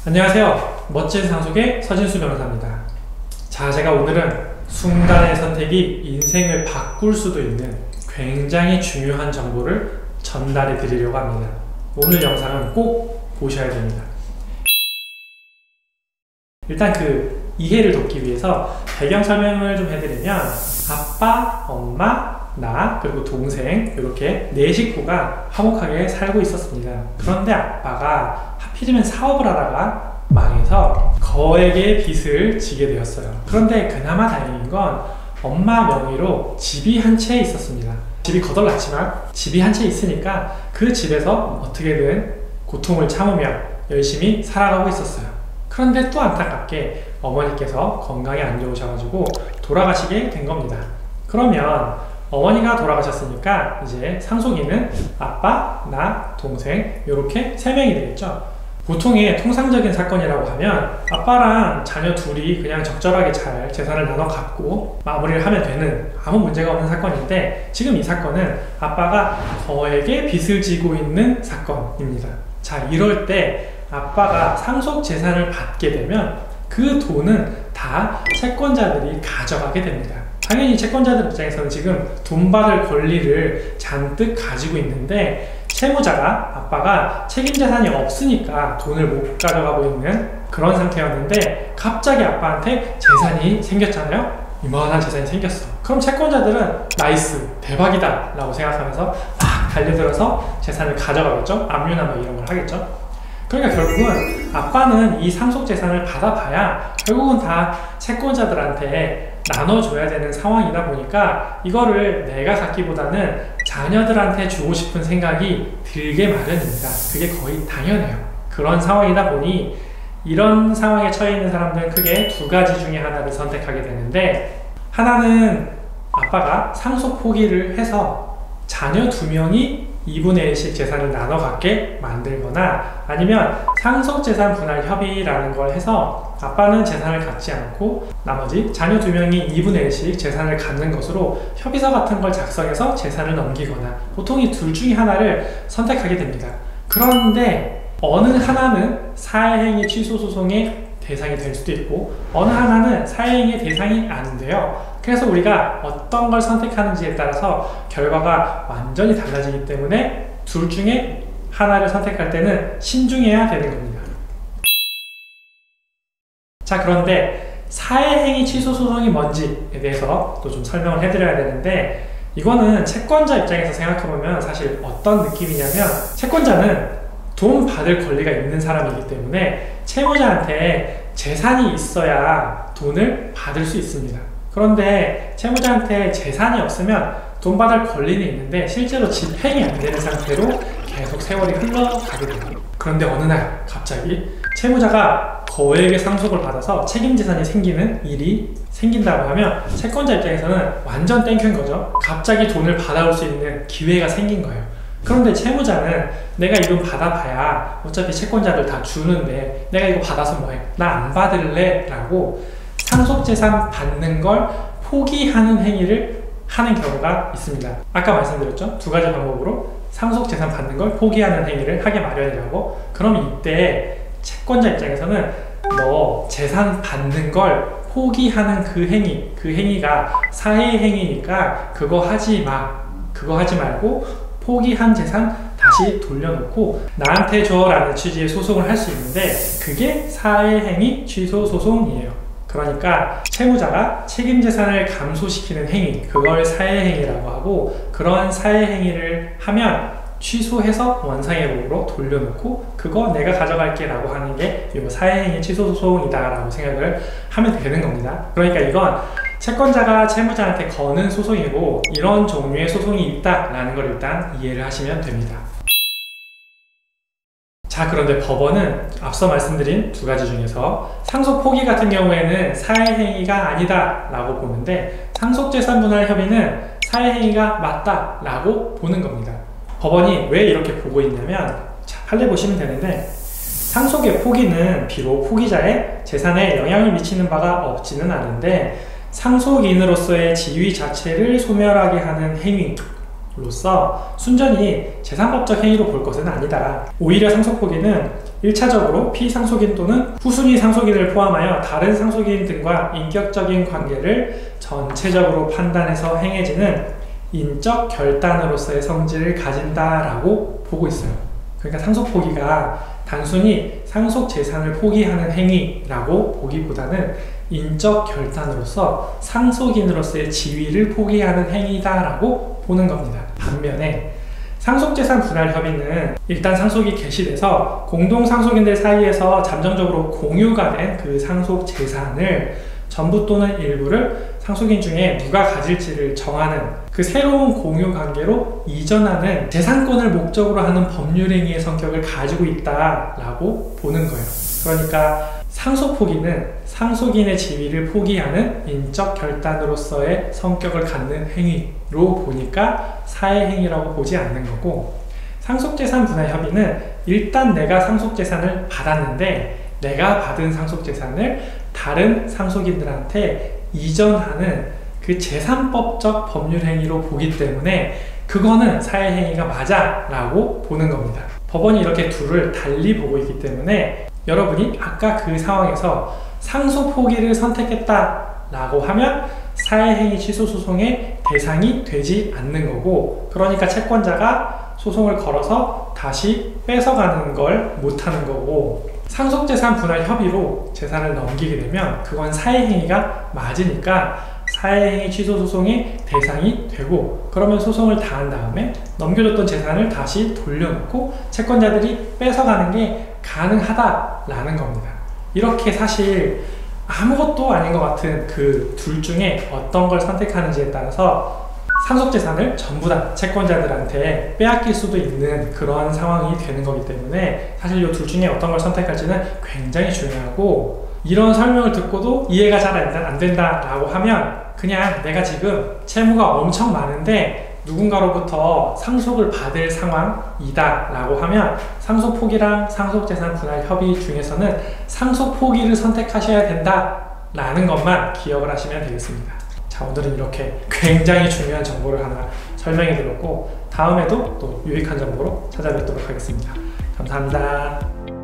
안녕하세요. 멋진 상속의 서진수 변호사입니다. 자, 제가 오늘은 순간의 선택이 인생을 바꿀 수도 있는 굉장히 중요한 정보를 전달해 드리려고 합니다. 오늘 영상은 꼭 보셔야 됩니다. 일단 이해를 돕기 위해서 배경 설명을 좀 해드리면, 아빠, 엄마, 나, 그리고 동생, 이렇게 4식구가 화목하게 살고 있었습니다. 그런데 아빠가 하필이면 사업을 하다가 망해서 거액의 빚을 지게 되었어요. 그런데 그나마 다행인 건 엄마 명의로 집이 한 채 있었습니다. 집이 거덜났지만 집이 한 채 있으니까 그 집에서 어떻게든 고통을 참으며 열심히 살아가고 있었어요. 그런데 또 안타깝게 어머니께서 건강이 안 좋으셔가지고 돌아가시게 된 겁니다. 그러면 어머니가 돌아가셨으니까 이제 상속인은 아빠, 나, 동생 이렇게 3명이 되겠죠. 보통의 통상적인 사건이라고 하면 아빠랑 자녀 둘이 그냥 적절하게 잘 재산을 나눠 갖고 마무리를 하면 되는 아무 문제가 없는 사건인데, 지금 이 사건은 아빠가 거액의 빚을 지고 있는 사건입니다. 자, 이럴 때 아빠가 상속 재산을 받게 되면 그 돈은 다 채권자들이 가져가게 됩니다. 당연히 채권자들 입장에서는 지금 돈 받을 권리를 잔뜩 가지고 있는데, 채무자가 아빠가 책임재산이 없으니까 돈을 못 가져가고 있는 그런 상태였는데, 갑자기 아빠한테 재산이 생겼잖아요. 이만한 재산이 생겼어. 그럼 채권자들은 나이스, 대박이다 라고 생각하면서 막 달려들어서 재산을 가져가겠죠. 압류나 뭐 이런 걸 하겠죠. 그러니까 결국은 아빠는 이 상속재산을 받아봐야 결국은 다 채권자들한테 나눠줘야 되는 상황이다 보니까 이거를 내가 갖기보다는 자녀들한테 주고 싶은 생각이 들게 마련입니다. 그게 거의 당연해요. 그런 상황이다 보니 이런 상황에 처해 있는 사람들은 크게 2가지 중에 하나를 선택하게 되는데, 하나는 아빠가 상속 포기를 해서 자녀 2명이 2분의 1씩 재산을 나눠 갖게 만들거나, 아니면 상속재산 분할 협의라는 걸 해서 아빠는 재산을 갖지 않고 나머지 자녀 2명이 2분의 1씩 재산을 갖는 것으로 협의서 같은 걸 작성해서 재산을 넘기거나, 보통 이 둘 중에 하나를 선택하게 됩니다. 그런데 어느 하나는 사회행위 취소 소송의 대상이 될 수도 있고 어느 하나는 사회행위의 대상이 안 돼요. 그래서 우리가 어떤 걸 선택하는지에 따라서 결과가 완전히 달라지기 때문에 둘 중에 하나를 선택할 때는 신중해야 되는 겁니다. 자, 그런데 사회행위 취소 소송이 뭔지에 대해서 또 좀 설명을 해드려야 되는데, 이거는 채권자 입장에서 생각해보면 사실 어떤 느낌이냐면, 채권자는 돈 받을 권리가 있는 사람이기 때문에 채무자한테 재산이 있어야 돈을 받을 수 있습니다. 그런데 채무자한테 재산이 없으면 돈 받을 권리는 있는데 실제로 집행이 안 되는 상태로 계속 세월이 흘러가게 돼요. 그런데 어느 날 갑자기 채무자가 거액의 상속을 받아서 책임재산이 생기는 일이 생긴다고 하면 채권자 입장에서는 완전 땡큐인 거죠. 갑자기 돈을 받아올 수 있는 기회가 생긴 거예요. 그런데 채무자는 내가 이 돈 받아봐야 어차피 채권자들 다 주는데 내가 이거 받아서 뭐해? 나 안 받을래? 라고 상속재산 받는 걸 포기하는 행위를 하는 경우가 있습니다. 아까 말씀드렸죠? 2가지 방법으로 상속재산 받는 걸 포기하는 행위를 하게 마련이라고. 그럼 이때 채권자 입장에서는 너 재산 받는 걸 포기하는 그 행위가 사회행위니까 그거 하지 마. 그거 하지 말고 포기한 재산 다시 돌려놓고 나한테 줘 라는 취지의 소송을 할 수 있는데, 그게 사회행위 취소 소송이에요. 그러니까 채무자가 책임재산을 감소시키는 행위, 그걸 사회행위라고 하고, 그런 사회행위를 하면 취소해서 원상의 법으로 돌려놓고 그거 내가 가져갈게 라고 하는 게 이 사회행위 취소 소송이다 라고 생각을 하면 되는 겁니다. 그러니까 이건 채권자가 채무자한테 거는 소송이고 이런 종류의 소송이 있다라는 걸 일단 이해를 하시면 됩니다. 자, 그런데 법원은 앞서 말씀드린 2가지 중에서 상속 포기 같은 경우에는 사회행위가 아니다 라고 보는데, 상속재산 분할 협의는 사회행위가 맞다 라고 보는 겁니다. 법원이 왜 이렇게 보고 있냐면, 자, 판례 보시면 되는데, 상속의 포기는 비록 포기자의 재산에 영향을 미치는 바가 없지는 않은데 상속인으로서의 지위 자체를 소멸하게 하는 행위, 행위로서 순전히 재산법적 행위로 볼 것은 아니다. 오히려 상속포기는 1차적으로 피상속인 또는 후순위 상속인을 포함하여 다른 상속인 등과 인격적인 관계를 전체적으로 판단해서 행해지는 인적 결단으로서의 성질을 가진다라고 보고 있어요. 그러니까 상속포기가 단순히 상속재산을 포기하는 행위라고 보기보다는 인적 결단으로서 상속인으로서의 지위를 포기하는 행위다라고 보는 겁니다. 반면에 상속재산 분할 협의는 일단 상속이 개시돼서 공동상속인들 사이에서 잠정적으로 공유가 된 그 상속재산을 전부 또는 일부를 상속인 중에 누가 가질지를 정하는 그 새로운 공유 관계로 이전하는 재산권을 목적으로 하는 법률행위의 성격을 가지고 있다라고 보는 거예요. 그러니까 상속포기는 상속인의 지위를 포기하는 인적 결단으로서의 성격을 갖는 행위로 보니까 사회행위라고 보지 않는 거고, 상속재산 분할 협의는 일단 내가 상속재산을 받았는데 내가 받은 상속재산을 다른 상속인들한테 이전하는 그 재산법적 법률행위로 보기 때문에 그거는 사회행위가 맞아 라고 보는 겁니다. 법원이 이렇게 둘을 달리 보고 있기 때문에 여러분이 아까 그 상황에서 상속포기를 선택했다 라고 하면 사회행위 취소 소송의 대상이 되지 않는 거고, 그러니까 채권자가 소송을 걸어서 다시 뺏어가는 걸 못하는 거고, 상속재산 분할 협의로 재산을 넘기게 되면 그건 사회행위가 맞으니까 사회행위 취소 소송의 대상이 되고, 그러면 소송을 다 한 다음에 넘겨줬던 재산을 다시 돌려놓고 채권자들이 뺏어가는 게 가능하다라는 겁니다. 이렇게 사실 아무것도 아닌 것 같은 그 둘 중에 어떤 걸 선택하는지에 따라서 상속재산을 전부 다 채권자들한테 빼앗길 수도 있는 그런 상황이 되는 거기 때문에 사실 이 둘 중에 어떤 걸 선택할지는 굉장히 중요하고, 이런 설명을 듣고도 이해가 잘 안 된다 라고 하면 그냥 내가 지금 채무가 엄청 많은데 누군가로부터 상속을 받을 상황이다 라고 하면 상속포기랑 상속재산 분할 협의 중에서는 상속포기를 선택하셔야 된다 라는 것만 기억을 하시면 되겠습니다. 자, 오늘은 이렇게 굉장히 중요한 정보를 하나 설명해 드렸고, 다음에도 또 유익한 정보로 찾아뵙도록 하겠습니다. 감사합니다.